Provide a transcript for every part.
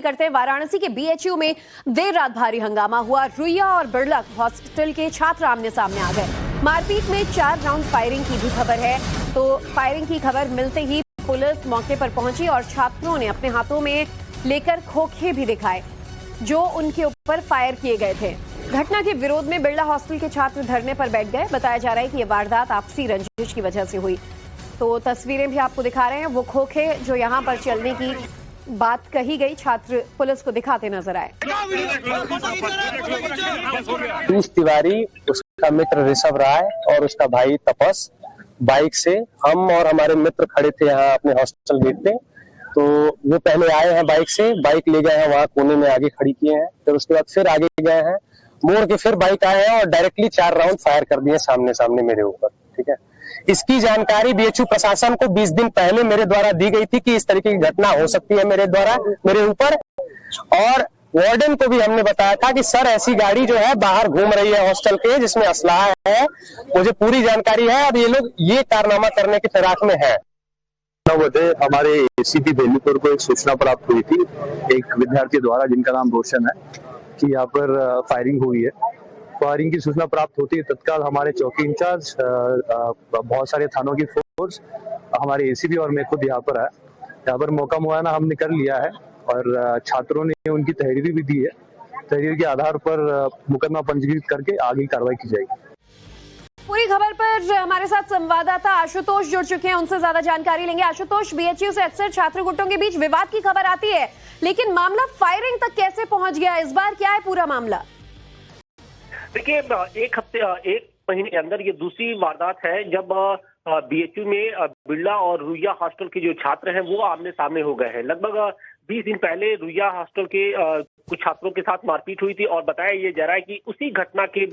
करते हैं वाराणसी के बीएचयू में देर रात भारी हंगामा हुआ। रुइया और बिरला हॉस्टल के छात्र आमने सामने आ गए। मारपीट में 4 राउंड फायरिंग की भी खबर है। तो फायरिंग की खबर मिलते ही पुलिस मौके पर पहुंची और छात्रों ने अपने हाथों में लेकर खोखे भी दिखाए जो उनके ऊपर फायर किए गए थे। घटना के विरोध में बिरला हॉस्टल के छात्र धरने पर बैठ गए। बताया जा रहा है कि यह वारदात आपसी रंजिश की वजह से हुई। तो तस्वीरें भी आपको दिखा रहे हैं। वो खोखे जो यहाँ पर चलने की बात कही गई, छात्र पुलिस को दिखाते नजर आए। पीयूष तिवारी, उसका मित्र ऋषभ राय और उसका भाई तपस बाइक से, हम और हमारे मित्र खड़े थे यहाँ अपने हॉस्टल गेट पे। तो वो पहले आए हैं बाइक से, बाइक ले गए हैं वहाँ कोने में आगे खड़ी किए हैं। फिर उसके बाद फिर आगे गए हैं, मोड़ के फिर बाइक आए हैं और डायरेक्टली 4 राउंड फायर कर दिए सामने सामने मेरे ऊपर। ठीक है, इसकी जानकारी बीएचयू प्रशासन को 20 दिन पहले मेरे द्वारा दी गई थी कि इस तरीके की घटना हो सकती है मेरे ऊपर। और वार्डन को भी हमने बताया था कि सर ऐसी गाड़ी जो है बाहर घूम रही है हॉस्टल के, जिसमें असलाह है, मुझे पूरी जानकारी है। अब ये लोग ये कारनामा करने की फिराक में है। 9 बजे हमारे एसीपी बेनीपुर को एक सूचना प्राप्त हुई थी एक विद्यार्थी द्वारा, जिनका नाम रोशन है, कि यहाँ पर फायरिंग हुई है। फायरिंग की सूचना प्राप्त होती है तत्काल हमारे चौकी इंचार्ज, बहुत सारे थानों की फोर्स, हमारे एसीपी और मैं खुद यहाँ पर आया। यहाँ पर मौका मुआयना हमने कर लिया है और छात्रों ने उनकी तहरीर भी दी है। तहरीर के आधार पर मुकदमा पंजीकृत करके आगे कार्रवाई की जाएगी। पूरी खबर पर हमारे साथ संवाददाता आशुतोष जुड़ चुके हैं, उनसे ज्यादा जानकारी लेंगे। आशुतोष, बीएचयू से अक्सर छात्र गुटों के बीच विवाद की खबर आती है, लेकिन मामला फायरिंग तक कैसे पहुंच गया? इस बार क्या है पूरा मामला? देखिए, एक महीने के अंदर ये दूसरी वारदात है जब बीएचयू में बिरला और रुइया हॉस्टल के जो छात्र हैं वो आमने सामने हो गए हैं। लगभग 20 दिन पहले रुइया हॉस्टल के कुछ छात्रों के साथ मारपीट हुई थी और बताया ये जा रहा है कि उसी घटना के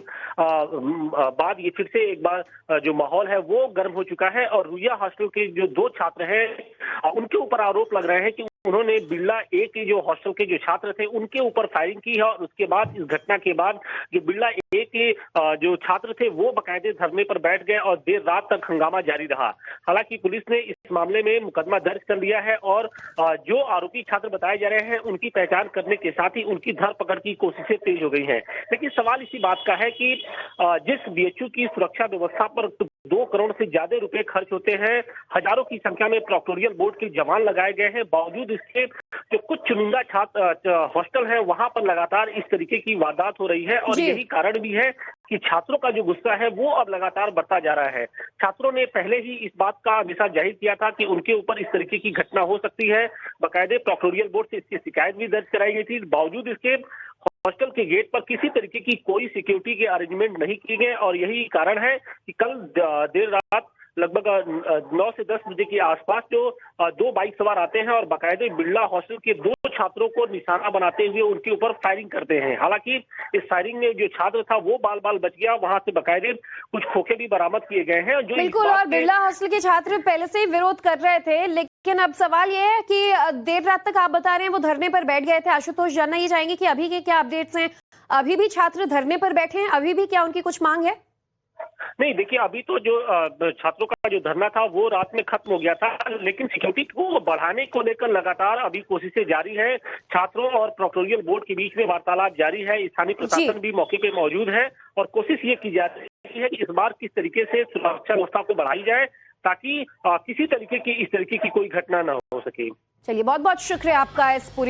बाद ये फिर से एक बार जो माहौल है वो गर्म हो चुका है। और रुइया हॉस्टल के जो 2 छात्र हैं उनके ऊपर आरोप लग रहे हैं कि उन्होंने बिरला ए के जो हॉस्टल के जो छात्र थे उनके ऊपर फायरिंग की है। और उसके बाद इस घटना के बाद जो बिरला ए के जो छात्र थे वो बाकायदे धरने पर बैठ गए और देर रात तक हंगामा जारी रहा। हालांकि पुलिस ने इस मामले में मुकदमा दर्ज कर लिया है और जो आरोपी छात्र बताए जा रहे हैं उनकी पहचान करने के साथ ही उनकी धरपकड़ की कोशिशें तेज हो गई हैं। लेकिन सवाल इसी बात का है कि जिस बीएचयू की सुरक्षा व्यवस्था पर 2 करोड़ से ज्यादा रुपए खर्च होते हैं, हजारों की संख्या में प्रोक्टोरियल बोर्ड के जवान लगाए गए हैं, बावजूद इसके जो कुछ चुनिंदा छात्र हॉस्टल है वहां पर लगातार इस तरीके की वारदात हो रही है। और यही कारण भी है कि छात्रों का जो गुस्सा है वो अब लगातार बढ़ता जा रहा है। छात्रों ने पहले ही इस बात का हमेशा जाहिर किया था कि उनके ऊपर इस तरीके की घटना हो सकती है। बाकायदे प्रोक्टोरियल बोर्ड से इसकी शिकायत भी दर्ज कराई गई थी, बावजूद इसके हॉस्टल के गेट पर किसी तरीके की कोई सिक्योरिटी के अरेंजमेंट नहीं किए गए। और यही कारण है कि कल देर रात लगभग 9 से 10 बजे के आसपास जो 2 बाइक सवार आते हैं और बाकायदे बिरला हॉस्टल के 2 छात्रों को निशाना बनाते हुए उनके ऊपर फायरिंग करते हैं। हालांकि इस फायरिंग में जो छात्र था वो बाल बाल बच गया, वहां से बाकायदे कुछ खोखे भी बरामद किए गए हैं। जो बिल्कुल, और बिरला हॉस्टल के छात्र पहले से ही विरोध कर रहे थे, लेकिन अब सवाल ये है कि देर रात तक आप बता रहे हैं वो धरने पर बैठ गए थे। आशुतोष, जानना ये चाहेंगे कि अभी के क्या अपडेट्स हैं? अभी भी छात्र धरने पर बैठे हैं? अभी भी क्या उनकी कुछ मांग है? नहीं, देखिए, अभी तो जो छात्रों का जो धरना था वो रात में खत्म हो गया था, लेकिन सिक्योरिटी को बढ़ाने को लेकर लगातार अभी कोशिशें जारी है। छात्रों और प्रोक्टोरियल बोर्ड के बीच में वार्तालाप जारी है। स्थानीय प्रशासन भी मौके पे मौजूद है और कोशिश ये की जा रही है कि इस बार किस तरीके से सुरक्षा व्यवस्था को बढ़ाई जाए ताकि किसी तरीके की इस तरीके की कोई घटना न हो सके। चलिए, बहुत बहुत शुक्रिया आपका इस पूरी